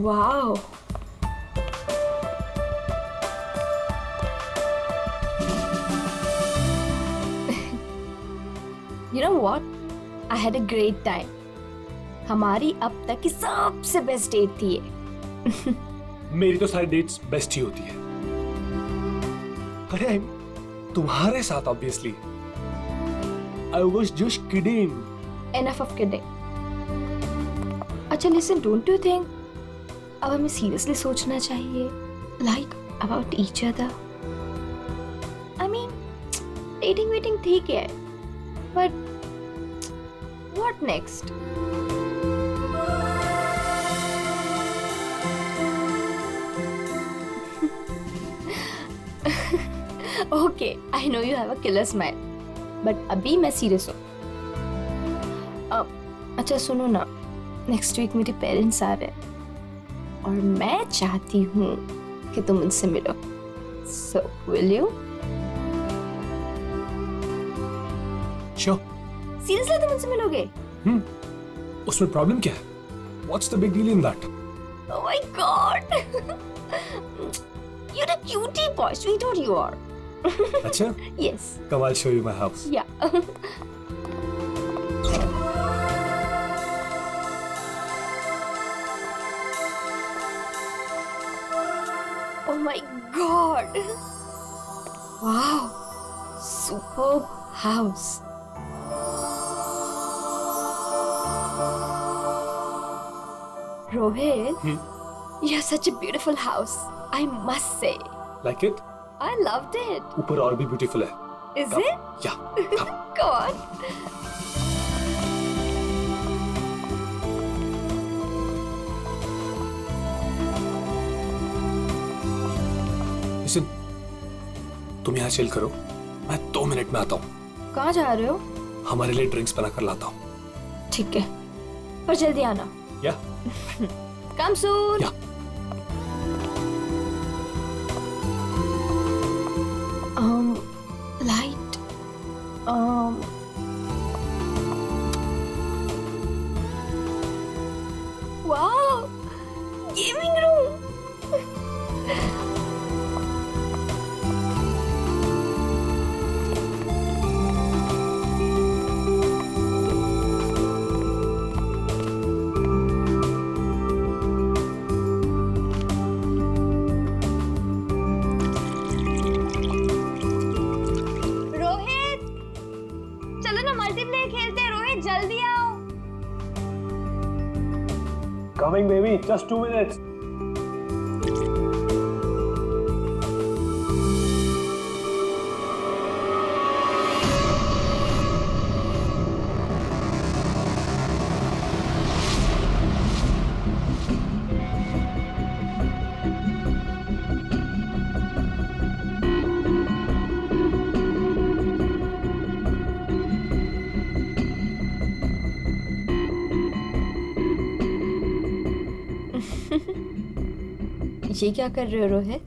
Wow. You know what? I had a great time. हमारी अब तक की सबसे बेस्ट डेट थी ये. मेरी तो सारी डेट्स बेस्ट ही होती है. अरे तुम्हारे साथ obviously. I was just kidding. Enough of kidding. अच्छा listen, don't you think अब हमें seriously सोचना चाहिए like about each other? I mean, dating ठीक है, but what next? Okay, I know you have a killer smile, but अभी मैं serious हूँ. अच्छा सुनो ना, नेक्स्ट वीक मेरे पेरेंट्स आ रहे हैं और मैं चाहती हूँ कि तुम उनसे मिलो. So will you? Sure. Seriously तुम उनसे मिलोगे? उसमें प्रॉब्लम क्या है? What's the big deal in that? Oh my God! You're a cutie boy, sweetheart you are. अच्छा? Yes. Come, I'll show you my house. Yeah. Oh my God! Wow! Superb house. Rohit, you have such a beautiful house. I must say. Like it? I loved it. ऊपर और भी beautiful है. Is Come. it? Yeah. Come. Go on. Listen, तुम यहाँ chill करो. मैं 2 minute में आता हूँ. कहाँ जा रहे हो? हमारे लिए ड्रिंक्स बना कर लाता हूँ. ठीक है, पर जल्दी आना. Yeah? Come soon. Yeah. Light. Wow, gaming room. Rohit, चलो ना मल्टीप्लेयर खेलते हैं. रोहित जल्दी आओ. Coming, baby. Just 2 minutes. ये क्या कर रहे हो रोहित?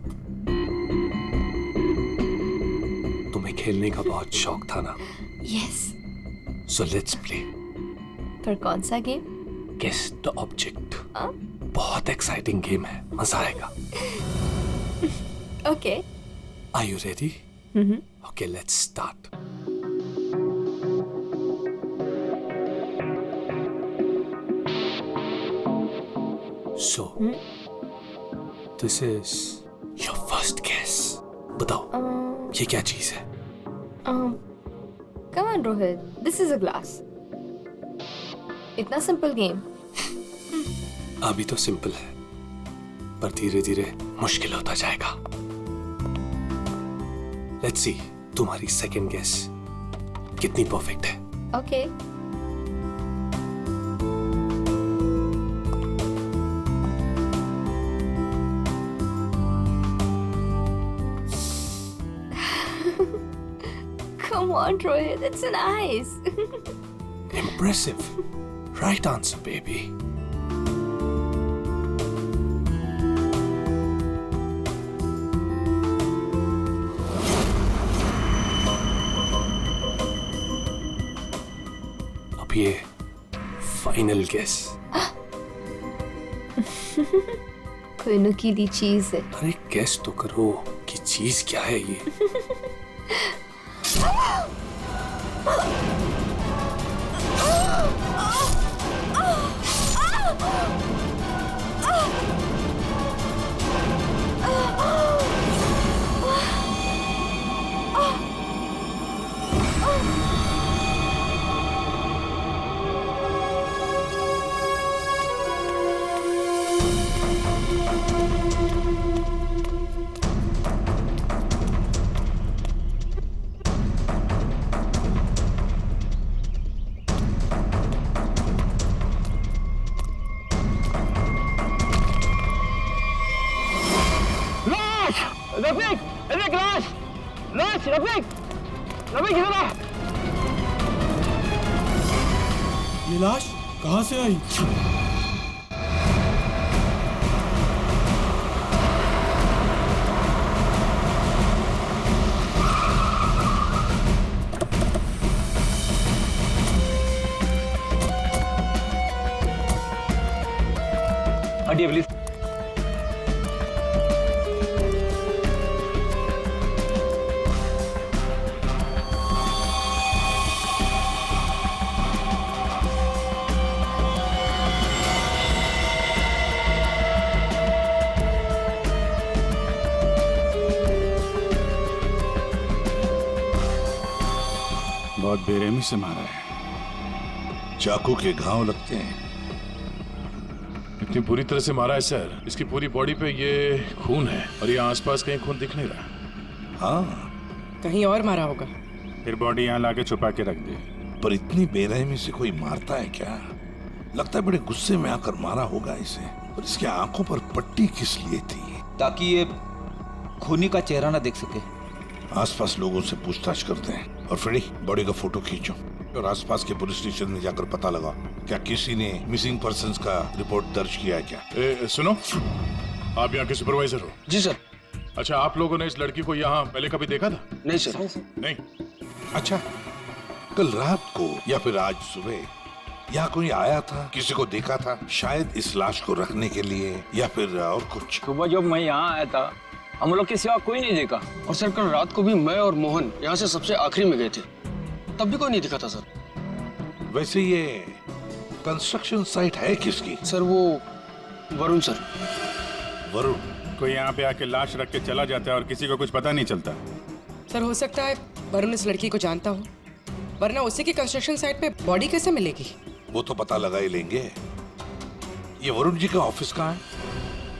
तुम्हें खेलने का बहुत शौक था ना? यस. So let's play. पर कौन सा गेम? Guess the object. हाँ? बहुत एक्साइटिंग गेम है. मजा आएगा. Okay. Are you ready? Okay, let's start. So, this is your first guess. बताओ, ये क्या चीज है? Come on Rohit, this is a glass. इतना सिंपल गेम. अभी तो सिंपल है, पर धीरे धीरे मुश्किल होता जाएगा. Let's see, तुम्हारी सेकंड गेस कितनी परफेक्ट है. Okay. Come on, Rohit, it's an ice. Impressive. Right answer, baby. अब ये फाइनल गेस. कोई नुकीली चीज है। अरे गेस तो करो कि चीज क्या है ये। रफीक, रफीक लाश, लाश, रफीक, रफीक इधर आ। ये लाश कहाँ से आई? हटिए प्लीज। बहुत बेरहमी से मारा है। चाकू के घाव लगते हैं। इतनी बुरी तरह से मारा है सर। इसकी पूरी बॉडी पे ये खून है और ये आसपास कहीं खून दिख नहीं रहा। हाँ, कहीं और मारा होगा। फिर बॉडी यहाँ लाके छुपा के रख दे। पर इतनी बेरहमी से कोई मारता है क्या? लगता है बड़े गुस्से में आकर मारा होगा इसे। और इसकी आंखों पर पट्टी किस लिए थी? ताकि ये खूनी का चेहरा ना देख सके। आसपास लोगों से पूछताछ करते हैं। और फ्रेडी, बॉडी का फोटो खींचो और आसपास के पुलिस स्टेशन में जाकर पता लगा क्या किसी ने मिसिंग पर्संस का रिपोर्ट दर्ज किया है क्या? सुनो, आप यहाँ के सुपरवाइजर हो? जी सर। अच्छा, आप लोगों ने इस लड़की को यहाँ पहले कभी देखा था? नहीं सर। नहीं। अच्छा, कल रात को या फिर आज सुबह यहाँ कोई आया था? किसी को देखा था? शायद इस लाश को रखने के लिए या फिर और कुछ? सुबह जब मैं यहाँ आया था हम लोग के सिवा कोई नहीं देखा। और सर कल रात को भी मैं और मोहन यहाँ से सबसे आखिरी में गए थे, तब भी कोई नहीं दिखा था सर। वैसे ये कंस्ट्रक्शन साइट है किसकी? सर वो वरुण सर। वरुण? कोई यहाँ पे आके लाश रख के चला जाता है और किसी को कुछ पता नहीं चलता। सर हो सकता है वरुण इस लड़की को जानता हो, वरना उसी की कंस्ट्रक्शन साइट पे बॉडी कैसे मिलेगी? वो तो पता लगा ही लेंगे। ये वरुण जी का ऑफिस कहाँ है?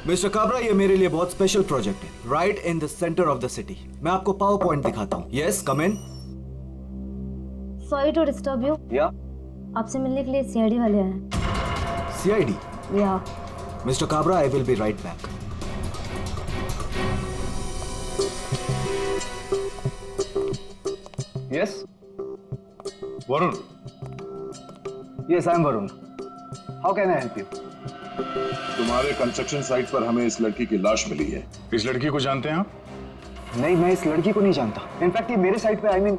मिस्टर काबरा, ये मेरे लिए बहुत स्पेशल प्रोजेक्ट है, right in the centre of the city. मैं आपको पावर पॉइंट दिखाता हूँ। Yes, come in. Sorry to disturb you. या आपसे मिलने के लिए सीआईडी वाले आए हैं। सीआईडी? या mister Kabra, I will be right back. Yes Varun? Yes I am Varun. How can I help you? तुम्हारे कंस्ट्रक्शन साइट पर हमें इस लड़की की लाश मिली है। इस लड़की को जानते हैं आप? नहीं, मैं इस लड़की को नहीं जानता। इनफैक्ट ये मेरे साइट पे, आई मीन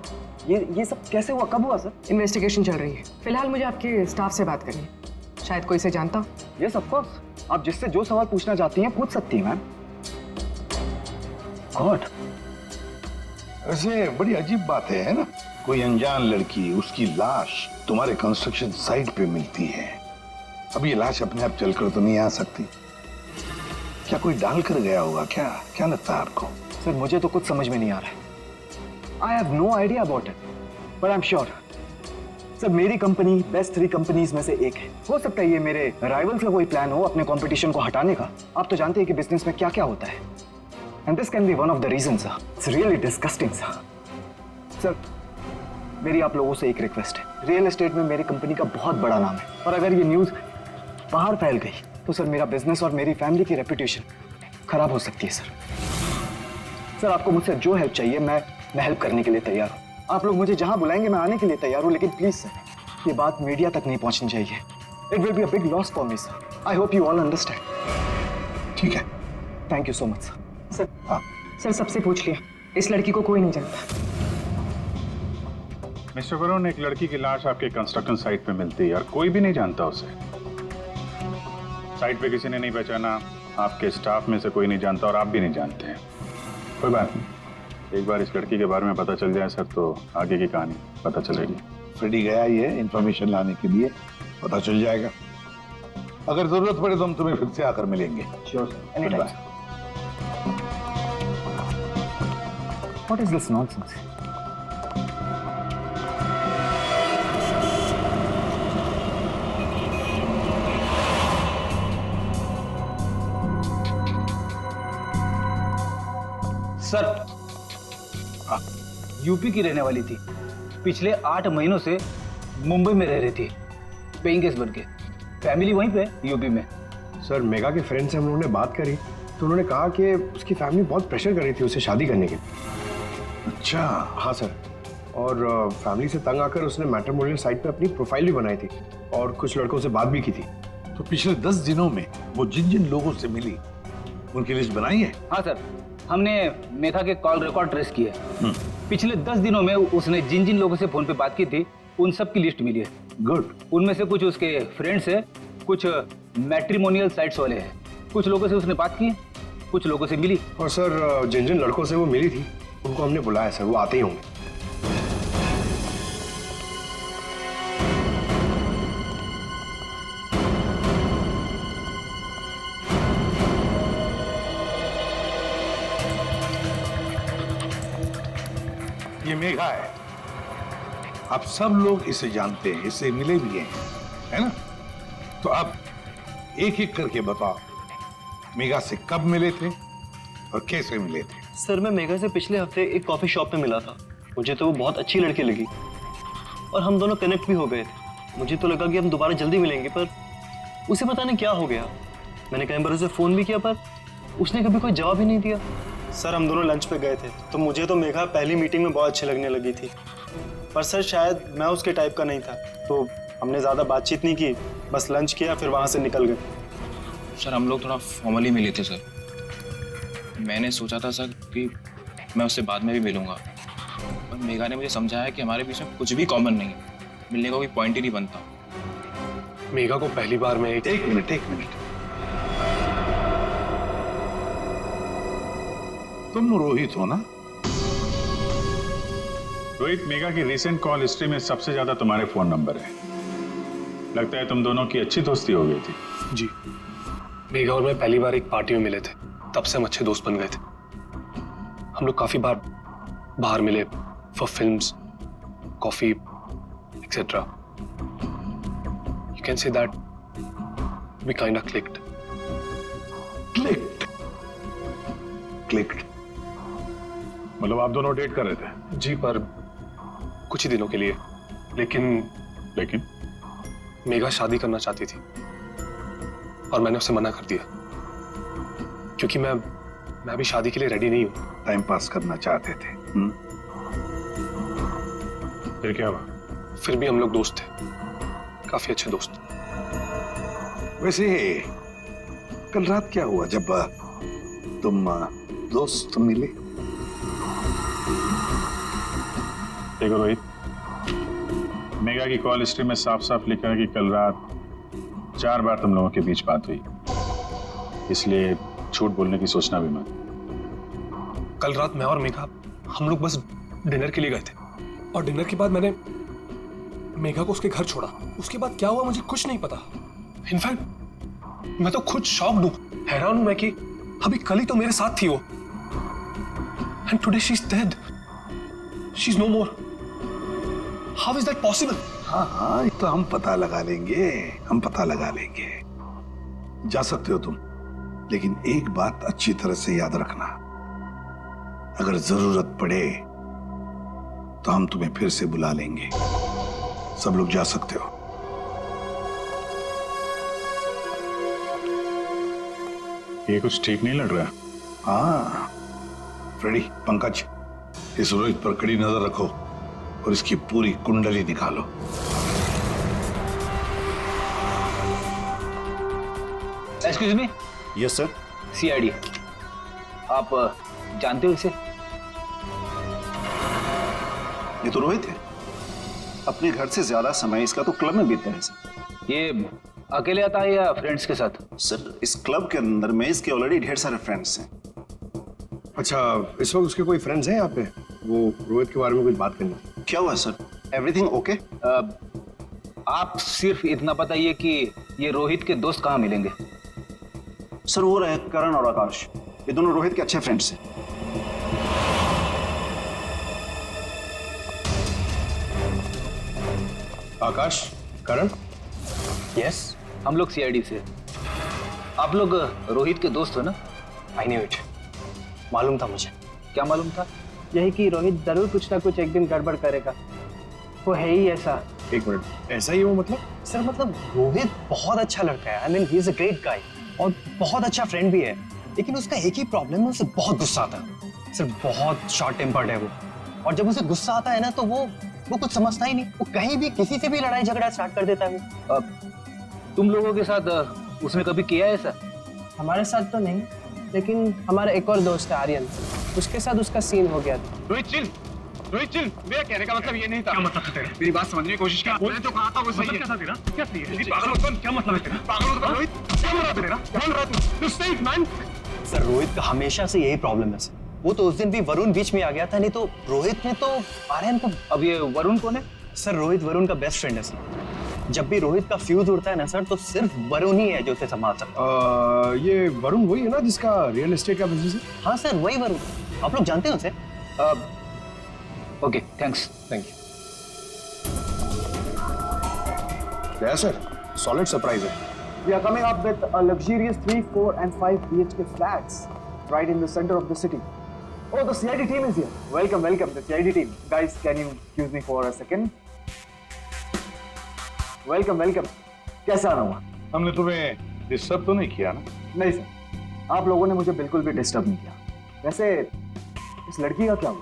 ये सब कैसे हुआ, कब हुआ सर? इन्वेस्टिगेशन चल रही है। फिलहाल मुझे आपके स्टाफ से बात करनी है। शायद कोई से जानता हो। यस ऑफ कोर्स, आप जिससे जो सवाल पूछना चाहती हैं पूछ सकती हैं मैम। गॉड, वैसे बड़ी अजीब बात है ना? कोई अनजान लड़की, उसकी लाश तुम्हारे कंस्ट्रक्शन साइट पे मिलती है। अब ये लाश अपने आप चलकर तो नहीं आ सकती। क्या कोई डाल कर गया होगा? क्या लगता है आपको? सर मुझे तो कुछ समझ में नहीं आ रहा है। I have no idea about it, but I am sure sir मेरी कंपनी बेस्ट 3 कंपनीज में से एक है। हो सकता है ये मेरे राइवल्स का कोई प्लान हो अपने कंपटीशन को हटाने का। आप तो जानते हैं कि बिजनेस में क्या क्या होता है, and this can be one of the reason sir. It's really disgusting sir. Sir मेरी आप लोगों से एक रिक्वेस्ट है, रियल एस्टेट में मेरी कंपनी का बहुत बड़ा नाम है, और अगर ये न्यूज बाहर फैल गई तो सर मेरा बिजनेस और मेरी फैमिली की रेपुटेशन खराब हो सकती है सर। सर आपको मुझसे जो हेल्प चाहिए मैं हेल्प करने के लिए तैयार हूँ। आप लोग मुझे जहाँ बुलाएंगे मैं आने के लिए तैयार हूँ, लेकिन प्लीज सर ये बात मीडिया तक नहीं पहुँचनी चाहिए। It will be a big loss for me sir. I hope you all understand. ठीक है, thank you so much sir. Sir सबसे पूछ लिया, इस लड़की को कोई नहीं जानता। मिस्टर वरुण, एक लड़की की लाश आपके कंस्ट्रक्शन साइट पे मिलती है और कोई भी नहीं जानता उसे। साइट पे किसी ने नहीं पहचाना, आपके स्टाफ में से कोई नहीं जानता और आप भी नहीं जानते हैं। कोई बात नहीं, एक बार इस लड़की के बारे में पता चल जाए सर तो आगे की कहानी पता चलेगी। फ्रेडी गया ही है इंफॉर्मेशन लाने के लिए, पता चल जाएगा। अगर जरूरत पड़े तो हम तुम्हें फिर से आकर मिलेंगे। Sure, anytime. What is this nonsense? Sir, UP की रहने वाली थी, पिछले 8 महीनों से मुंबई में रह रही थी, पेइंग गेस्ट बन के। फैमिली वहीं पे यूपी में। सर, मेगा के फ्रेंड से हम लोगों ने बात करी तो उन्होंने कहा कि उसकी फैमिली बहुत प्रेशर कर रही थी उसे शादी करने के लिए। अच्छा, हाँ सर, और फैमिली से तंग आकर उसने मैट्रिमोनियल साइट पे अपनी प्रोफाइल भी बनाई थी और कुछ लड़कों से बात भी की थी। तो पिछले 10 दिनों में वो जिन जिन लोगों से मिली उनकी लिस्ट बनाई है? हाँ सर, हमने मेघा के कॉल रिकॉर्ड ट्रेस किए। पिछले 10 दिनों में उसने जिन जिन लोगों से फोन पे बात की थी उन सब की लिस्ट मिली है। गुड। उनमें से कुछ उसके फ्रेंड्स है, कुछ मैट्रिमोनियल साइट्स वाले हैं, कुछ लोगों से उसने बात की, कुछ लोगों से मिली। और सर, जिन जिन लड़कों से वो मिली थी उनको हमने बुलाया सर, वो आते ही होंगे। ये मेघा है, आप सब लोग इसे जानते हैं, इससे मिले भी हैं, है ना? तो अब एक एक करके बताओ, मेघा से कब मिले थे और कैसे मिले थे? सर, मैं मेघा से पिछले हफ्ते एक कॉफी शॉप पे मिला था। मुझे तो वो बहुत अच्छी लड़की लगी और हम दोनों कनेक्ट भी हो गए थे। मुझे तो लगा कि हम दोबारा जल्दी मिलेंगे, पर उसे पता नहीं क्या हो गया। मैंने कई बार उसे फोन भी किया पर उसने कभी कोई जवाब ही नहीं दिया। सर, हम दोनों लंच पे गए थे तो मुझे तो मेघा पहली मीटिंग में बहुत अच्छी लगने लगी थी, पर सर शायद मैं उसके टाइप का नहीं था, तो हमने ज़्यादा बातचीत नहीं की, बस लंच किया फिर वहाँ से निकल गए। सर, हम लोग थोड़ा फॉर्मली मिले थे सर। मैंने सोचा था सर कि मैं उससे बाद में भी मिलूंगा, पर मेघा ने मुझे समझाया कि हमारे बीच में कुछ भी कॉमन नहीं है, मिलने का कोई पॉइंट ही नहीं बनता। मेघा को पहली बार में एक मिनट तुम रोहित हो ना? रोहित, मेघा की रिसेंट कॉल हिस्ट्री में सबसे ज्यादा तुम्हारे फोन नंबर है। लगता है तुम दोनों की अच्छी दोस्ती हो गई थी। जी, मेघा और मैं पहली बार एक पार्टी में मिले थे, तब से हम अच्छे दोस्त बन गए थे। हम लोग काफी बार बाहर मिले for films, coffee etcetera. You can say that we kind of clicked. मतलब आप दोनों डेट कर रहे थे? जी, पर कुछ ही दिनों के लिए। लेकिन मेघा शादी करना चाहती थी और मैंने उसे मना कर दिया, क्योंकि मैं भी शादी के लिए रेडी नहीं हूं। टाइम पास करना चाहते थे। फिर क्या हुआ? फिर भी हम लोग दोस्त थे, काफी अच्छे दोस्त। वैसे कल रात क्या हुआ जब तुम दोस्त मिले? देखो रोहित, मेघा की कॉल हिस्ट्री में साफ साफ लिखा है कि कल रात 4 बार तुम लोगों के बीच बात हुई, इसलिए झूठ बोलने की सोचना भी मत। कल रात मैं और मेघा हम लोग बस डिनर के लिए गए थे और डिनर के बाद मैंने मेघा को उसके घर छोड़ा। उसके बाद क्या हुआ मुझे कुछ नहीं पता। इनफैक्ट मैं तो खुद शॉक्ड हूं, हैरान हूं मैं कि अभी कल ही तो मेरे साथ थी वो, and today she is dead, she is no more. How is that possible? हाँ, ये तो हम पता लगा लेंगे। जा सकते हो तुम, लेकिन एक बात अच्छी तरह से याद रखना, अगर जरूरत पड़े तो हम तुम्हें फिर से बुला लेंगे। सब लोग जा सकते हो। ये कुछ ठीक नहीं लग रहा। हाँ फ्रेडी, पंकज, इस रोहित पर कड़ी नजर रखो और इसकी पूरी कुंडली निकालो। Excuse me. Yes sir. CID, आप जानते हो इसे? ये तो रोहित है, अपने घर से ज्यादा समय इसका तो क्लब में बीतता है सर। ये अकेले आता है या फ्रेंड्स के साथ? सर इस क्लब के अंदर में इसके ऑलरेडी ढेर सारे फ्रेंड्स हैं। अच्छा, इस वक्त उसके कोई फ्रेंड्स हैं यहाँ पे? वो रोहित के बारे में कुछ बात करनी थी। क्या हुआ सर? Everything okay? आप सिर्फ इतना बताइए कि ये रोहित के दोस्त कहाँ मिलेंगे? सर वो रहे करण और आकाश, ये दोनों रोहित के अच्छे फ्रेंड्स हैं। आकाश, करण? यस, हम लोग सीआईडी से। आप लोग रोहित के दोस्त हो ना? आई न्यू इट, मालूम था मुझे। क्या मालूम था? यही कि रोहित जरूर कुछ ना कुछ एक दिन गड़बड़ करेगा, वो है ही ऐसा। एक मिनट, ऐसा ही वो मतलब? सर मतलब रोहित बहुत अच्छा लड़का है, I mean he is a great guy और बहुत अच्छा फ्रेंड भी है, लेकिन उसका एक ही प्रॉब्लम है, उसे बहुत गुस्सा आता है। सर बहुत शॉर्ट टेम्पर्ड है वो, और जब उसे गुस्सा आता है ना तो वो कुछ समझता ही नहीं, वो कहीं भी किसी से भी लड़ाई झगड़ा स्टार्ट कर देता है। तुम लोगों के साथ उसने कभी किया है ऐसा? हमारे साथ तो नहीं, लेकिन हमारा एक और दोस्त है आर्यन, उसके साथ उसका सीन हो गया था। रोहित चिल, मेरा कहने का मतलब ये नहीं था। क्या मतलब था तेरा? मेरी बात समझने की कोशिश कर। मैंने तो कहा था वो सही है। क्या था तेरा? क्या सही है? पागल मत बन, क्या मतलब है तेरा? पागल मत बन रोहित, क्या हो रहा है तेरा? क्या हो रहा है तू? Stay man. सर रोहित का हमेशा से यही प्रॉब्लम है सर, वो तो उस दिन भी वरुण बीच में आ गया था, नहीं तो रोहित ने तो आर्यन को। अब ये वरुण कौन है? सर रोहित वरुण का बेस्ट फ्रेंड है सर, जब भी रोहित का फ्यूज उड़ता है ना सर तो सिर्फ वरुण ही है जो उसे संभाल सकता है। ये वरुण वही है ना जिसका रियल एस्टेट का बिजनेस है? हाँ सर वही वरुण, आप लोग जानते हैं उसे? Okay thanks. Thank you. क्या सर, सॉलिड सरप्राइज है। We are coming up with a luxurious 3, 4 and 5 BHK flats right in the center of the city. Oh, the CID team is here. Welcome, the CID team. Guys, can you excuse me for a second? Welcome. कैसा आना हुआ? हमने तुम्हें disturb तो नहीं किया ना? नहीं सर, आप लोगों ने मुझे बिल्कुल भी डिस्टर्ब नहीं किया। वैसे इस लड़की का क्या हुआ?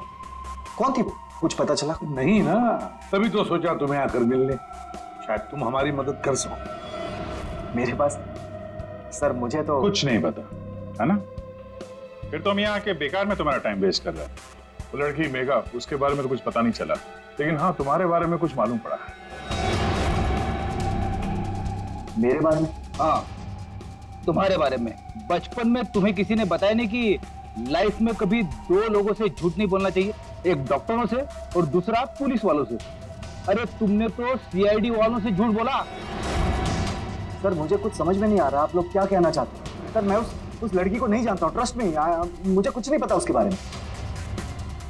कौन थी वो? कुछ पता चला? नहीं ना, तभी तो सोचा तुम्हें आकर मिलने, शायद तुम हमारी मदद कर सको। मेरे पास सर मुझे तो कुछ नहीं पता है ना? फिर तो हम यहाँ आके बेकार में तुम्हारा टाइम वेस्ट कर रहे हैं। वो लड़की मेगा, उसके बारे में तो कुछ पता नहीं चला, लेकिन हाँ तुम्हारे बारे में कुछ मालूम पड़ा है। मेरे बारे में? हाँ तुम्हारे बारे में। बचपन में तुम्हें किसी ने बताया नहीं कि लाइफ में कभी दो लोगों से झूठ नहीं बोलना चाहिए, एक डॉक्टरों से और दूसरा पुलिस वालों से। अरे तुमने तो सीआईडी वालों से झूठ बोला। सर मुझे कुछ समझ में नहीं आ रहा, आप लोग क्या कहना चाहते हैं? सर मैं उस लड़की को नहीं जानता हूँ, ट्रस्ट में मुझे कुछ नहीं पता उसके बारे में।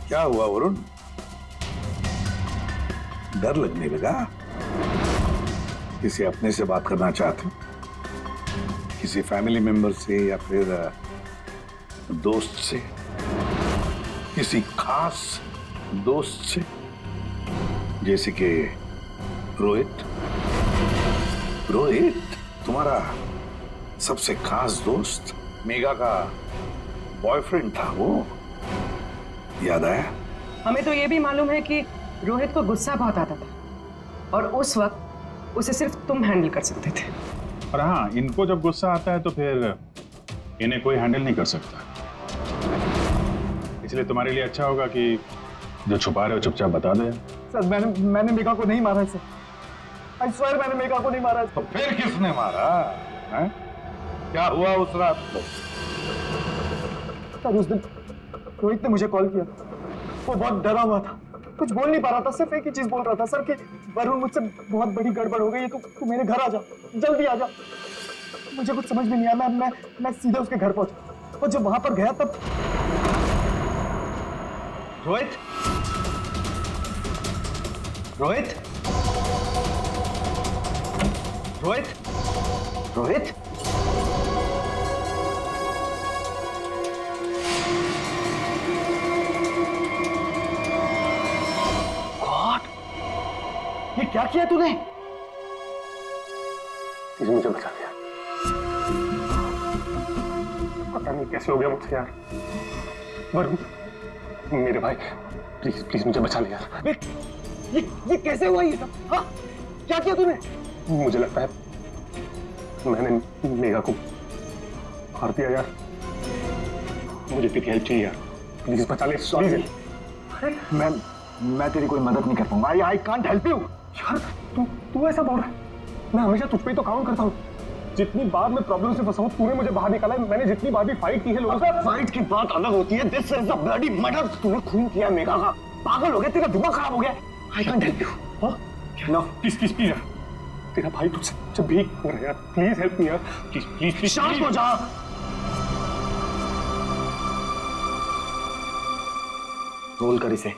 क्या हुआ वरुण, डर लगने लगा? किसी अपने से बात करना चाहते हो? किसी फैमिली मेंबर से या फिर दोस्त से? किसी खास दोस्त से जैसे कि रोहित? तुम्हारा सबसे खास दोस्त मेगा का बॉयफ्रेंड था वो, याद आया? हमें तो ये भी मालूम है कि रोहित को गुस्सा बहुत आता था और उस वक्त उसे सिर्फ तुम हैंडल कर सकते थे। और हाँ, इनको जब गुस्सा आता है तो फिर इन्हें कोई हैंडल नहीं कर सकता, इसलिए तुम्हारे लिए अच्छा होगा कि जो छुपा रहे हो चुपचाप बता दो। सर मैंने मेगा को नहीं मारा है सर, आई स्वेयर मैंने मेगा को नहीं मारा है। तो फिर किसने मारा है? क्या हुआ उस रात को? सर उस दिन रोहित ने मुझे कॉल किया, वो बहुत डरा हुआ था, कुछ बोल नहीं पा रहा था, सिर्फ एक ही चीज बोल रहा था सर कि वरुण मुझसे बहुत बड़ी गड़बड़ हो गई है, तू मेरे घर आ जा, जल्दी आ जा। मुझे कुछ समझ में नहीं आया, मैं सीधे उसके घर पहुंचा और जब वहां पर गया तब रोहित रोहित रोहित रोहित गॉड, ये क्या किया तूने? मुझे बचा दिया, पता नहीं कैसे हो गया मुझसे यार। वरुण मेरे भाई, प्लीज मुझे बचा ले यार। ये कैसे हुआ ये सब? हाँ क्या किया तूने? मुझे लगता है मैंने मेगा को मार दिया यार, मुझे तेरी हेल्प चाहिए यार, प्लीज बचा ले। सॉरी मैं तेरी कोई मदद नहीं कर पाऊंगा, आई कांट हेल्प यू। यार तू ऐसा बोल रहा है? मैं हमेशा तुझ पे ही तो काउंट करता हूँ। जितनी बार मैं प्रॉब्लम से फंसा हूं तूने मुझे बाहर निकाला है। मैंने जितनी बार भी फाइट की है लोगों से। फाइट की बात अलग होती है। This is a bloody murder. तूने खून किया मेघा का। पागल हो गया, तेरा दिमाग खराब हो गया। I can't help you. No please please please यार, तेरा भाई तुझसे भीख मांग रहा है यार, प्लीज हेल्प मी यार, प्लीज प्लीज प्लीज। शांत हो जा। रोल कर इसे।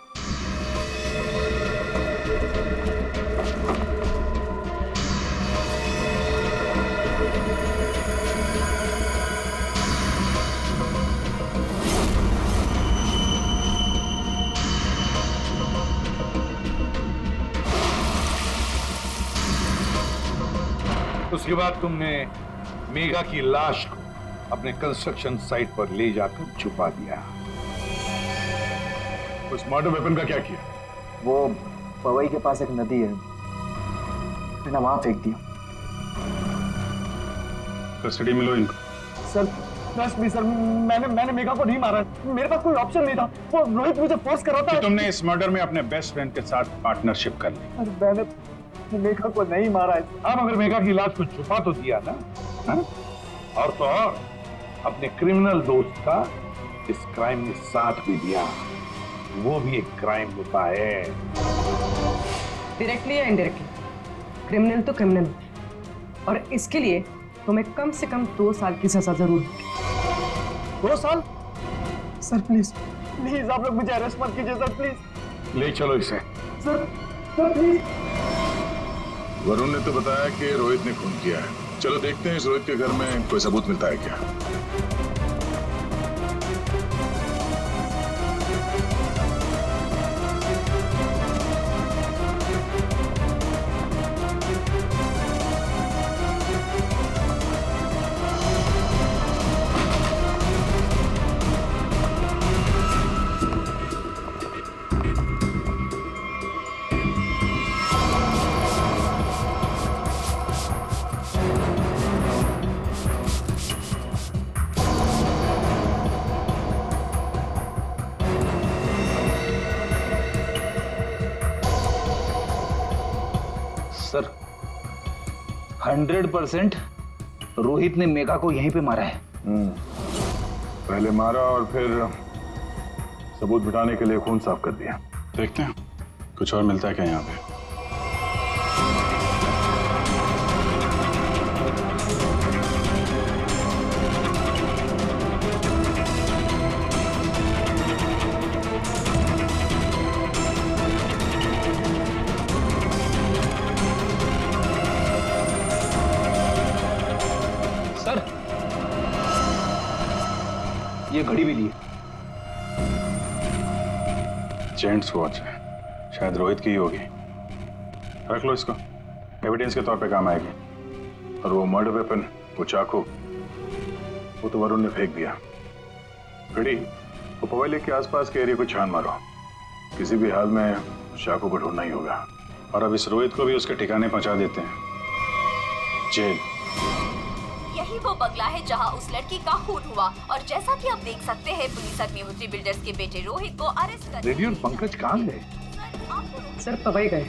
उसके बाद तुमने मेघा की लाश को अपने कंस्ट्रक्शन साइट पर ले जाकर छुपा दिया। उस मर्डर वेपन का क्या किया? वो पवई के पास एक नदी है, मैंने वहां फेंक दिया। कस्टडी में लो इनको। सर ट्रस्ट मी सर, मैंने मेघा को नहीं मारा। मेरे पास कोई ऑप्शन नहीं था। वो रोहित मुझे फोर्स कर रहा था। तुमने इस मर्डर में अपने बेस्ट फ्रेंड के साथ पार्टनरशिप कर ली। अरे मैंने मेघा को नहीं मारा है। अब अगर मेघा की लाश को छुपा तो दिया ना, हा? और तो और अपने क्रिमिनल दोस्त का इस क्राइम में साथ भी दिया। वो भी एक क्राइम होता है। डायरेक्टली या इनडायरेक्टली, क्रिमिनल तो क्रिमिनल, और इसके लिए तुम्हें कम से कम 2 साल की सजा जरूर होगी। 2 साल? सर प्लीज प्लीज आप लोग मुझे अरेस्ट मत कीजिए सर, प्लीज। ले चलो इसे। Sir please. वरुण ने तो बताया कि रोहित ने खून किया है। चलो देखते हैं इस रोहित के घर में कोई सबूत मिलता है क्या। सर 100% रोहित ने मेघा को यहीं पे मारा है। पहले मारा और फिर सबूत बिठाने के लिए खून साफ कर दिया। देखते हैं कुछ और मिलता है क्या यहाँ पे। ये घड़ी भी ली है। जेंट्स वॉच है, शायद रोहित की ही होगी। रख लो इसको, एविडेंस के तौर पे काम आएगी। और वो मर्डर वेपन, वो चाकू, वो तो वरुण ने फेंक दिया। घड़ी, वो पवई लेक के आसपास के एरिया को छान मारो। किसी भी हाल में चाकू को ढूंढना ही होगा। और अब इस रोहित को भी उसके ठिकाने पहुंचा देते हैं, जेल। यही वो बंगला है जहां उस लड़की का खून हुआ, और जैसा कि आप देख सकते हैं पुलिस अग्निहोत्री बिल्डर्स के बेटे रोहित को अरेस्ट कर। रेडियो पंकज कहाँ गए? सर पवई गए।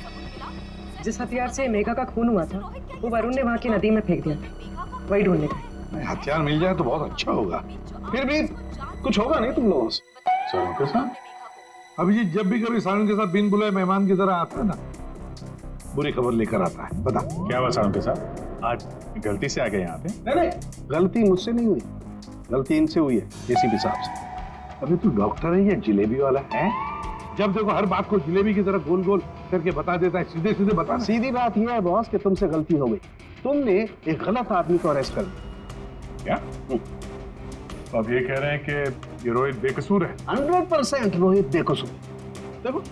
जिस हथियार से मेघा का खून हुआ था वो वरुण ने वहाँ की नदी में फेंक दिया था, वही ढूंढने गए। हथियार मिल जाए तो बहुत अच्छा होगा। फिर भी कुछ होगा नहीं तुम लोगों से? सारुण के साथ? अभिजीत जब भी कभी सारुण के साथ बिन बुलाए मेहमान की तरह आता है ना, बुरी खबर लेकर आता है। बता क्या हुआ सारुण के साथ? आज गलती से आ गए यहाँ पे? नहीं, गलती मुझसे नहीं हुई, गलती इनसे हुई है एसीपी साहब से। अभी तू डॉक्टर है या जिलेबी वाला है? जब देखो हर बात को जिलेबी की तरह गोल गोल करके बता देता है। सीधे सीधे बता। सीधी बात यह है बॉस कि तुमसे गलती हो गई। तुमने एक गलत आदमी को अरेस्ट कर दिया। क्या? तो अब ये कह रहे हैं कि ये रोहित बेकसूर है? 100% रोहित बेकसूर। देखो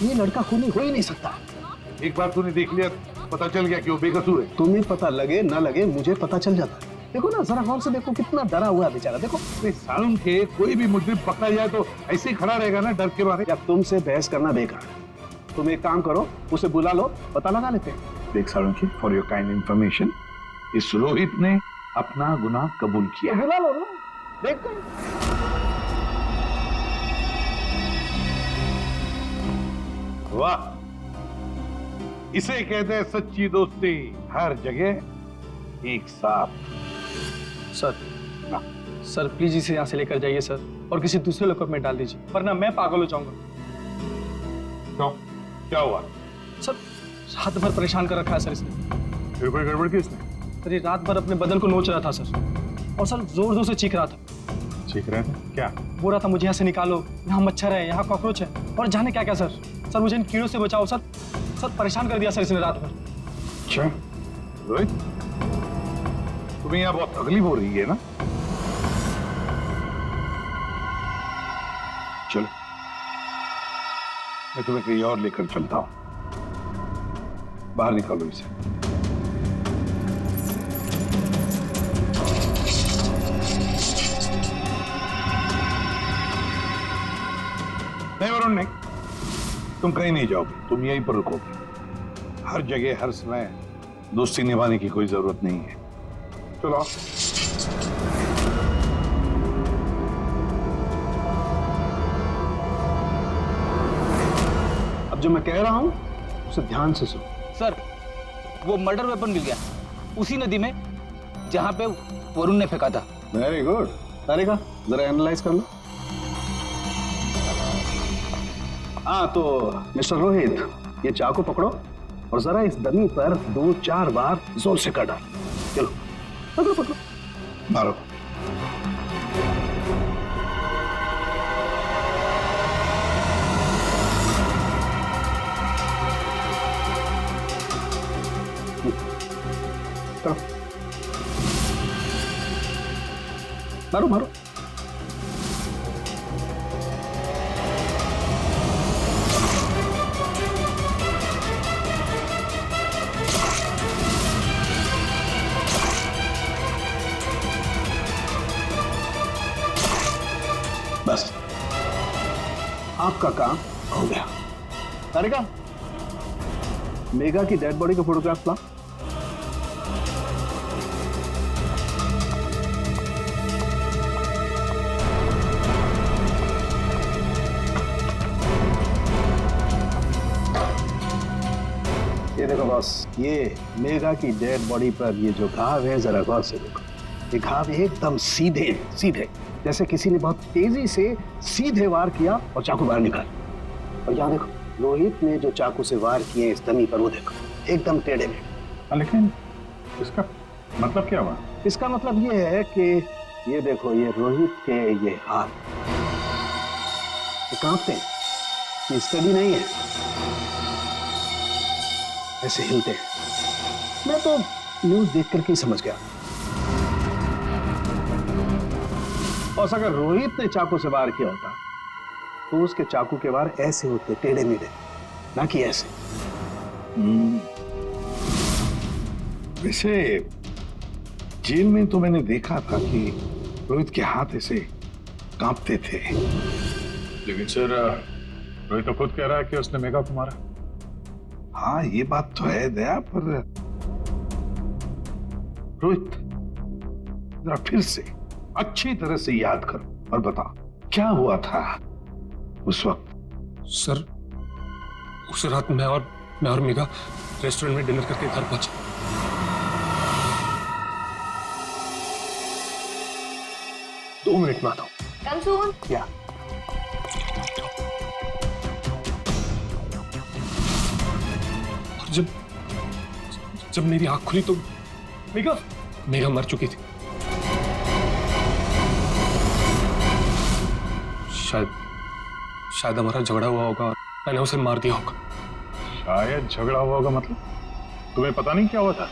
ये लड़का खूनी हो ही नहीं सकता। एक बार तूने देख लिया, पता चल गया कि वो बेकसूर है। तुम्हें पता लगे ना लगे, मुझे पता चल जाता है। देखो ना, जरा गौर से देखो, कितना डरा हुआ है बेचारा। देखो सारुण के कोई भी मुजरिम पकड़ा जाए तो ऐसे ही खड़ा रहेगा ना डर के मारे। या तुमसे बहस करना बेकार है। तुम एक काम करो, उसे बुला लो, पता लगा लेते हैं। देख सारुण की, फॉर योर काइंड इंफॉर्मेशन, इस रोहित ने अपना गुनाह कबूल किया। बुला लो ना, देखते हैं। वाह, इसे कहते हैं सच्ची दोस्ती। हर जगह एक साथ। सर सर प्लीज इसे यहाँ से लेकर जाइए सर, और किसी दूसरे लॉकअप में डाल दीजिए, वरना मैं पागल हो जाऊंगा। क्यों, क्या हुआ? सर रात भर परेशान कर रखा है सर इसने। फिर कोई गड़बड़ की इसने? सर ये रात भर अपने बदन को नोच रहा था सर, और सर जोर जोर से चीख रहा था। चीख रहे थे क्या? बोल रहा था मुझे यहाँ से निकालो, यहाँ मच्छर है, यहाँ कॉकरोच है, और जाने क्या क्या सर। सर मुझे इन कीड़ों से बचाओ सर। सर परेशान कर दिया सर इसने रात भर। अच्छा रोहित, तुम्हें यहाँ बहुत तकलीफ हो रही है ना? चलो मैं तुम्हें कहीं और लेकर चलता हूं। बाहर निकालो इसे। नहीं वरुण नहीं, तुम कहीं नहीं जाओगे, तुम यहीं पर रुकोगे। हर जगह हर समय दोस्ती निभाने की कोई जरूरत नहीं है। चलो आओ। अब जो मैं कह रहा हूं उसे ध्यान से सुनो। सर वो मर्डर वेपन मिल गया उसी नदी में जहां पे वरुण ने फेंका था। Very good. तारिका जरा एनालाइज कर लो। हाँ तो मिस्टर रोहित, ये चाकू पकड़ो और जरा इस डमी पर 2-4 बार जोर से काट डालो। चलो पकड़ो पकड़ो, मारो। मारो मारो। बस आपका काम हो गया। तारिका, मेघा की डेड बॉडी का फोटोग्राफ ला। ये देखो बॉस, ये मेघा की डेड बॉडी पर ये जो घाव है जरा गौर से देखो। ये घाव एकदम सीधे सीधे, जैसे किसी ने बहुत तेजी से सीधे वार किया और चाकू बाहर निकाला। और यहाँ देखो, रोहित ने जो चाकू से वार किए इस डमी पर, वो देखो एकदम टेढ़े मेढ़े। लेकिन इसका मतलब क्या हुआ? इसका मतलब ये है कि ये देखो, ये रोहित के ये हाथ ये कांपते हैं, ये स्टडी नहीं है, ऐसे हिलते हैं। मैं तो न्यूज देख करके ही समझ गया। और अगर रोहित ने चाकू से वार किया होता तो उसके चाकू के वार ऐसे होते, टेढ़े मेढ़े, ना कि ऐसे। वैसे जेल में तो मैंने देखा था कि रोहित के हाथ ऐसे कांपते थे। लेकिन सर रोहित तो खुद कह रहा है कि उसने मेघा को मारा। हाँ ये बात तो है दया, पर रोहित जरा फिर से अच्छी तरह से याद करो और बता क्या हुआ था उस वक्त। सर उस रात मैं और मेघा रेस्टोरेंट में डिनर करके घर पहुंचे। दो मिनट में आता हूं। कम सून। क्या? और जब मेरी आंख खुली तो मेघा मर चुकी थी। शायद हमारा झगड़ा हुआ होगा और मैंने उसे मार दिया होगा। शायद झगड़ा हुआ होगा मतलब? तुम्हें पता नहीं क्या हुआ था?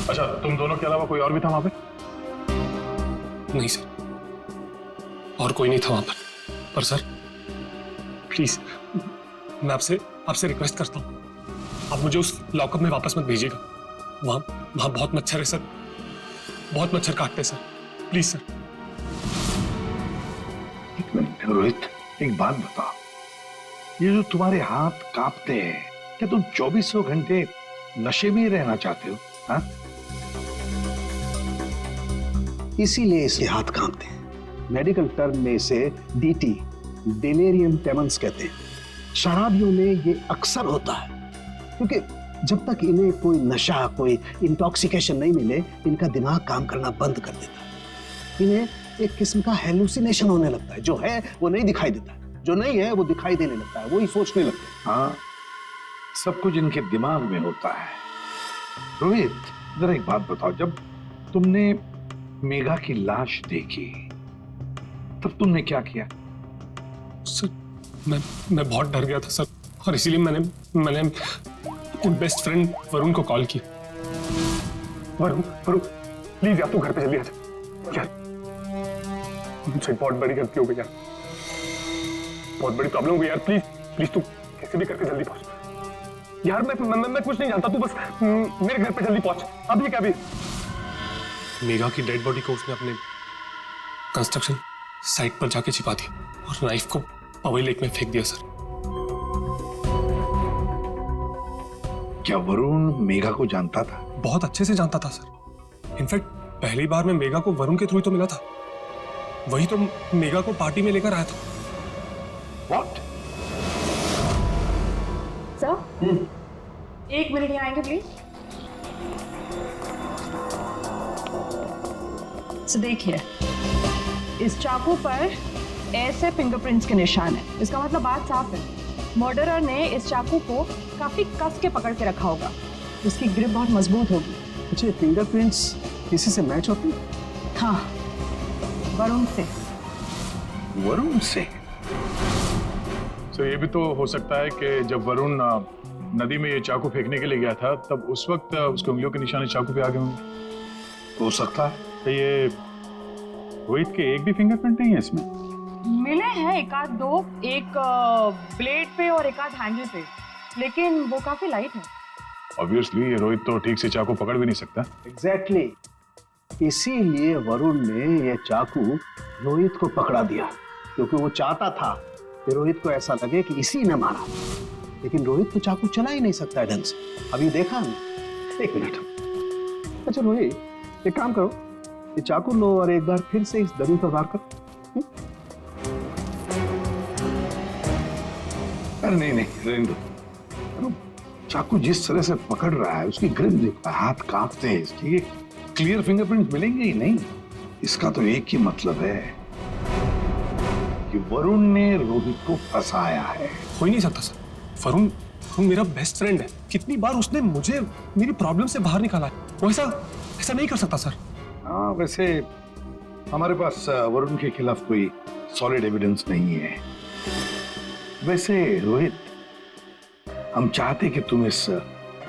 अच्छा, तुम दोनों के अलावा कोई और भी था वहां पे? नहीं सर, और कोई नहीं था वहां पर सर प्लीज मैं आपसे रिक्वेस्ट करता हूं, आप मुझे उस लॉकअप में वापस मत भेजिएगा। वहां बहुत मच्छर है सर, बहुत मच्छर काटते हैं सर, प्लीज सर। एक मिनट रोहित, एक बात बता, ये जो तुम्हारे हाथ कांपते हैं, क्या तुम 24 घंटे नशे में ही रहना चाहते हो? हाँ? इसीलिए इसके हाथ कांपते हैं। मेडिकल टर्म में इसे डीटी, डिलेरियम ट्रेमेंस कहते हैं। शराबियों में ये अक्सर होता है, क्योंकि जब तक इन्हें कोई नशा, कोई इंटॉक्सिकेशन नहीं मिले, इनका दिमाग काम करना बंद कर देता है। इन्हें एक किस्म का हेलुसिनेशन होने लगता है। जो है वो नहीं दिखाई देता, जो नहीं है वो दिखाई देने लगता है, वही सोचने लगते हैं। हाँ, सब कुछ इनके दिमाग में होता है। रोहित, जरा एक बात बताओ, जब तुमने मेघा की लाश देखी तब तुमने क्या किया? सर, मैं बहुत डर गया था सर, और इसीलिए मैंने अपने बेस्ट फ्रेंड वरुण को कॉल किया। वरुण प्लीज यार, तू घर पे जल्दी आ जा यार। मुझसे बहुत बड़ी गलती हो गई यार, बहुत बड़ी प्रॉब्लम हो गई यार। प्लीज तू कैसे भी करके जल्दी पहुंच यार। मैं कुछ नहीं जानता, तू बस मेरे घर पे जल्दी पहुंच। अभी क्या भी। मेघा की डेड बॉडी को उसने अपने कंस्ट्रक्शन साइट पर जाके छिपा दी और नाइफ को पवई लेक में फेंक दिया सर। क्या वरुण मेघा को जानता था? बहुत अच्छे से जानता था सर। इनफैक्ट पहली बार मैं मेघा को वरुण के थ्रू ही तो मिला था। वही तो मेघा को पार्टी में लेकर आया था। What? सर, 1 मिनट यहाँ आएंगे प्लीज। तो देखिए, इस चाकू पर ऐसे फिंगरप्रिंट्स के निशान है। इसका मतलब बात साफ है, मर्डरर ने इस चाकू को काफी कस के पकड़ के रखा होगा। इसकी ग्रिप बहुत मजबूत होगी। अच्छा, फिंगरप्रिंट्स किसी से मैच होती? हाँ, वरुण से। वरुण से? तो ये भी तो हो सकता है कि जब वरुण नदी में ये चाकू फेंकने के लिए गया था, तब उस वक्त उसकी उंगलियों के निशान चाकू पे आ गए होंगे। हो सकता है। तो ये रोहित के एक भी फिंगरप्रिंट नहीं है इसमें? मिले हैं एक आध दो, एक ब्लेड पे और एक आध हैंडल पे, लेकिन वो काफी लाइट है। ऑब्वियसली ये रोहित तो ठीक से चाकू पकड़ भी नहीं सकता। एग्जैक्टली, इसीलिए वरुण ने ये चाकू रोहित को पकड़ा दिया, क्योंकि वो चाहता था कि रोहित को ऐसा लगे कि इसी ने मारा। लेकिन रोहित तो चाकू चला ही नहीं सकता है ढंग से। अभी देखा ना। 1 मिनट। अच्छा रोहित, एक काम करो, ये चाकू लो और एक बार फिर से इस दरी पर वार करो। अरे नहीं, रहने दो। चाकू जिस तरह से पकड़ रहा है, उसकी ग्रिप देखो, हाथ कांपते हैं इसके। क्लियर फिंगरप्रिंट मिलेंगे ही नहीं। इसका तो एक ही मतलब है कि वरुण ने रोहित को फंसाया है। हो ही नहीं सकता सर। वरुण मेरा बेस्ट फ्रेंड है। कितनी बार उसने मुझे मेरी प्रॉब्लम से बाहर निकाला है। वो ऐसा नहीं कर सकता सर। हाँ, वैसे हमारे पास वरुण के खिलाफ कोई सॉलिड एविडेंस नहीं है। वैसे रोहित, हम चाहते कि तुम इस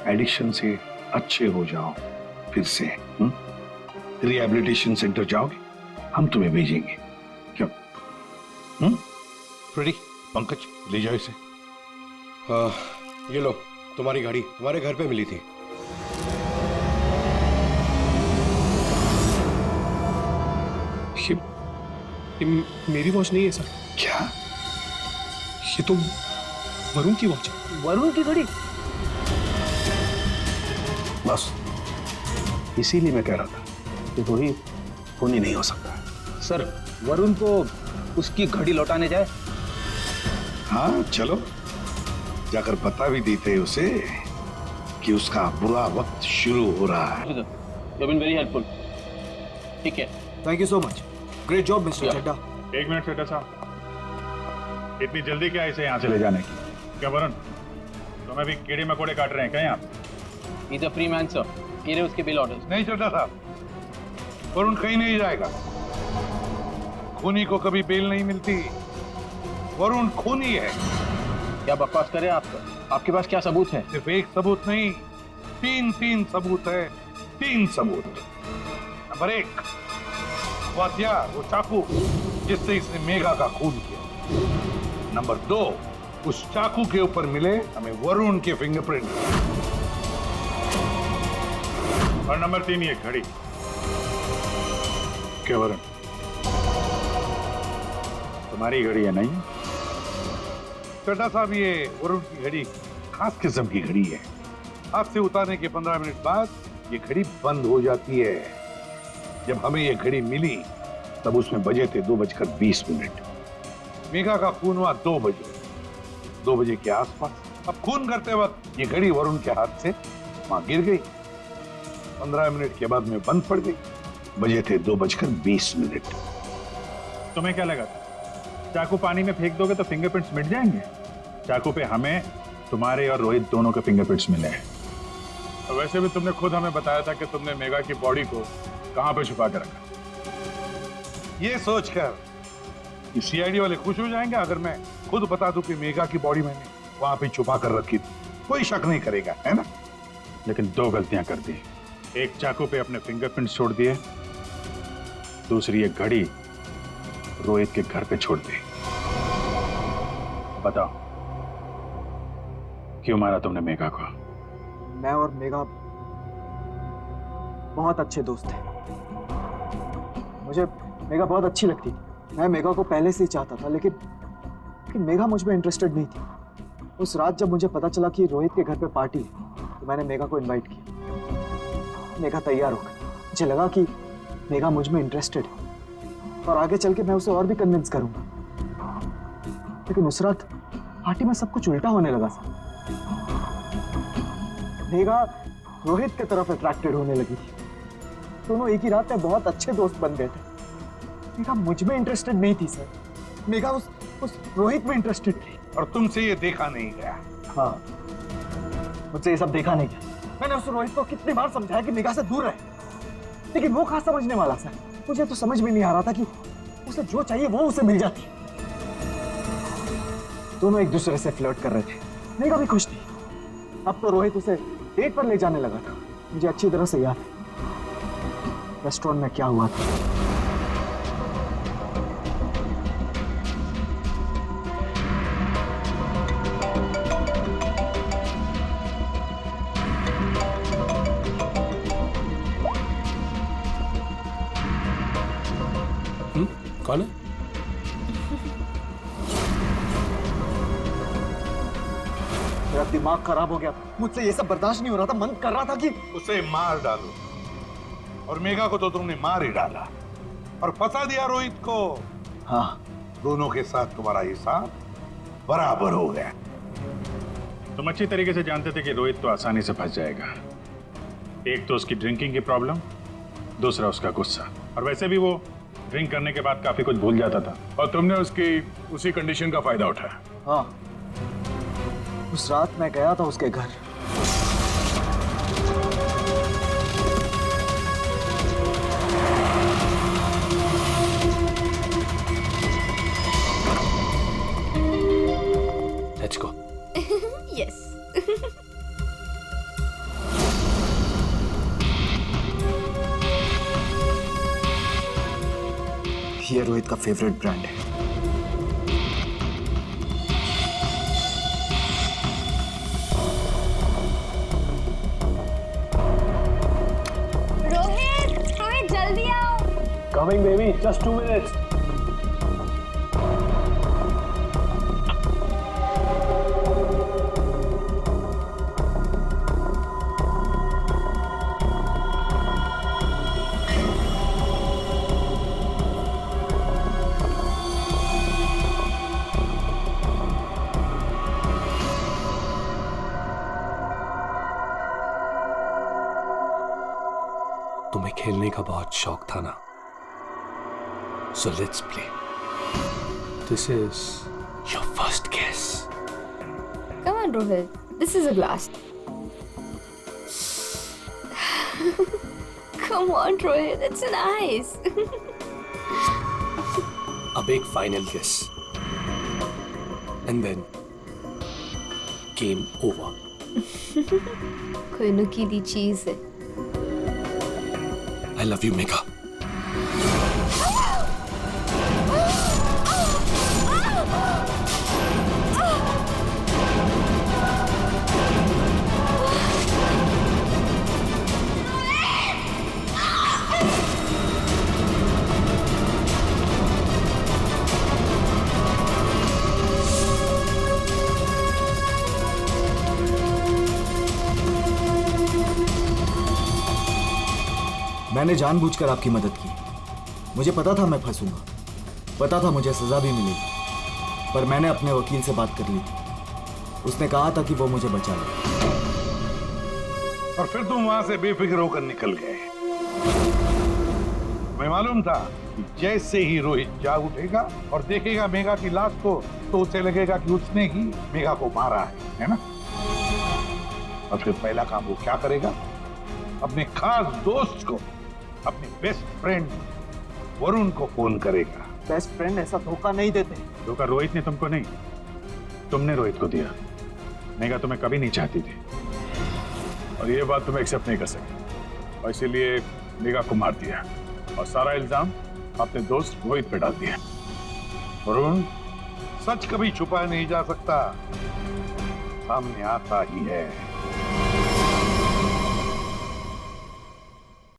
एडिक्शन से अच्छे हो जाओ, फिर से रिहैबिलिटेशन सेंटर जाओगे, हम तुम्हें भेजेंगे। क्यों? फ्रेडी, पंकज, ले जाओ इसे। ये लो, तुम्हारी गाड़ी तुम्हारे घर पे मिली थी। ये मेरी वॉच नहीं है सर। क्या? ये तो वरुण की वॉच है। वरुण की घड़ी? बस इसीलिए मैं कह रहा था कि रोहित खून ही नहीं हो सकता। सर, वरुण को उसकी घड़ी लौटाने जाए? हाँ चलो, जाकर बता भी देते उसे कि उसका बुरा वक्त शुरू हो रहा है। You been very helpful. ठीक है, thank you so much. Great job mister Chadha. 1 minute Chadha साहब, इतनी जल्दी क्या इसे यहाँ से ले जाने की? क्या वरुण, तुम्हें भी कीड़े मकोड़े काट रहे हैं क्या यहाँ? He is a free man sir. ये रहे उसके बिल ऑर्डर्स। नहीं चड्डा साहब, वरुण कहीं नहीं जाएगा। खूनी को कभी बेल नहीं मिलती। वरुण खूनी है। क्या बकवास करे आप? आपके पास क्या सबूत है? सिर्फ एक सबूत नहीं, 3 सबूत है। 3 सबूत। नंबर 1, वो हथियार, वो चाकू जिससे इसने मेघा का खून किया। नंबर 2, उस चाकू के ऊपर मिले हमें वरुण के फिंगरप्रिंट। और नंबर 3 ये घड़ी। क्या वरुण, तुम्हारी घड़ी है नहीं? चड्डा साहब, ये वरुण की घड़ी खास किस्म की घड़ी है। हाथ से उतारने के 15 मिनट बाद ये घड़ी बंद हो जाती है। जब हमें ये घड़ी मिली तब उसमें बजे थे 2:20। मेघा का खून हुआ 2 बजे। 2 बजे के आसपास अब खून करते वक्त ये घड़ी वरुण के हाथ से मां गिर गई। 15 मिनट के बाद में बंद पड़ गई। बजे थे 2:20। तुम्हें क्या लगा था चाकू पानी में फेंक दोगे तो फिंगरप्रिंट्स मिट जाएंगे? चाकू पे हमें, तुम्हारे और रोहित दोनों के फिंगरप्रिंट्स मिले हैं। और वैसे भी तुमने खुद हमें बताया था कि तुमने मेगा की बॉडी को कहां पे छुपा के रखा। ये सोचकर कि सीआईडी वाले खुश हो जाएंगे अगर मैं खुद बता दूं कि मेगा की बॉडी मैंने वहां पे छुपा कर रखी थी, कोई शक नहीं करेगा, है ना? लेकिन 2 गलतियां कर दी। एक चाकू पे अपने फिंगरप्रिंट्स छोड़ दिए, दूसरी एक घड़ी रोहित के घर पे छोड़ दी। बताओ क्यों मारा तुमने मेगा को? मैं और मेगा बहुत अच्छे दोस्त थे। मुझे मेगा बहुत अच्छी लगती थी। मैं मेगा को पहले से ही चाहता था, लेकिन मेगा मुझ में इंटरेस्टेड नहीं थी। उस रात जब मुझे पता चला कि रोहित के घर पे पार्टी है तो मैंने मेगा को इनवाइट किया। मेगा तैयार हो गई। मुझे लगा कि मेगा मुझ में इंटरेस्टेड है और आगे चल के मैं उसे और भी कन्विंस करूंगा। लेकिन उस रात पार्टी में सब कुछ उल्टा होने लगा सर। मेगा रोहित की तरफ अट्रैक्टेड होने लगी थी। दोनों एक ही रात में बहुत अच्छे दोस्त बन गए थे। मेगा मुझ में इंटरेस्टेड नहीं थी सर। मेगा उस रोहित में इंटरेस्टेड थी। और तुमसे ये देखा नहीं गया? हाँ, मुझसे ये सब देखा नहीं गया। मैंने उस रोहित को कितनी बार समझाया कि मेगा से दूर रहे, लेकिन वो कहाँ समझने वाला सर। मुझे तो समझ में नहीं आ रहा था कि उसे जो चाहिए वो उसे मिल जाती। दोनों एक दूसरे से फ्लर्ट कर रहे थे। मेगा भी खुश थी। अब तो रोहित उसे डेट पर ले जाने लगा था। मुझे अच्छी तरह से याद है रेस्टोरेंट में क्या हुआ था। कौन है? मेरा दिमाग खराब हो गया था। मुझसे ये सब बर्दाश्त नहीं हो रहा था। मन कर रहा था कि उसे मार डालो। और मेगा को तो तुमने मार ही डाला और फंसा दिया रोहित को। हाँ, दोनों के साथ तुम्हारा हिसाब बराबर हो गया। तुम अच्छी तरीके से जानते थे कि रोहित तो आसानी से फंस जाएगा। एक तो उसकी ड्रिंकिंग की प्रॉब्लम, दूसरा उसका गुस्सा। और वैसे भी वो ड्रिंक करने के बाद काफी कुछ भूल जाता था। और तुमने उसकी उसी कंडीशन का फायदा उठाया। हाँ, उस रात मैं गया था उसके घर। Let's go. Yes. ये रोहित का फेवरेट ब्रांड है। रोहित जल्दी आओ। Coming baby, just 2 minutes. तुम्हें खेलने का बहुत शौक था ना, so let's play. This is your first kiss. Come on, Rohit. This is a glass. Come on, Rohit. It's nice. अब एक final kiss. And then game over. कोई नुकीली चीज है। I love you, Megha. मैंने जानबूझकर आपकी मदद की। मुझे पता था मैं फंसूंगा, पता था मुझे सजा भी मिलेगी, पर मैंने अपने वकील से बात कर ली उसने कहा था कि वो मुझे बचा ले। और फिर तुम वहां से बेफिक्र होकर निकल गए। मैं मालूम था कि जैसे ही रोहित जाग उठेगा और देखेगा मेघा की लाश को तो उसे लगेगा कि उसने ही मेघा को मारा है ना? और फिर पहला काम वो क्या करेगा? अपने खास दोस्त को, अपने बेस्ट फ्रेंड वरुण को फोन करेगा। बेस्ट फ्रेंड ऐसा धोखा नहीं देते। धोखा रोहित ने तुमको नहीं, तुमने रोहित को दिया। मेघा तुम्हें कभी नहीं चाहती थी और ये बात तुम्हें एक्सेप्ट नहीं कर सकती, और इसीलिए मेघा को मार दिया और सारा इल्जाम अपने दोस्त रोहित पे डाल दिया। वरुण, सच कभी छुपाया नहीं जा सकता, सामने आता ही है।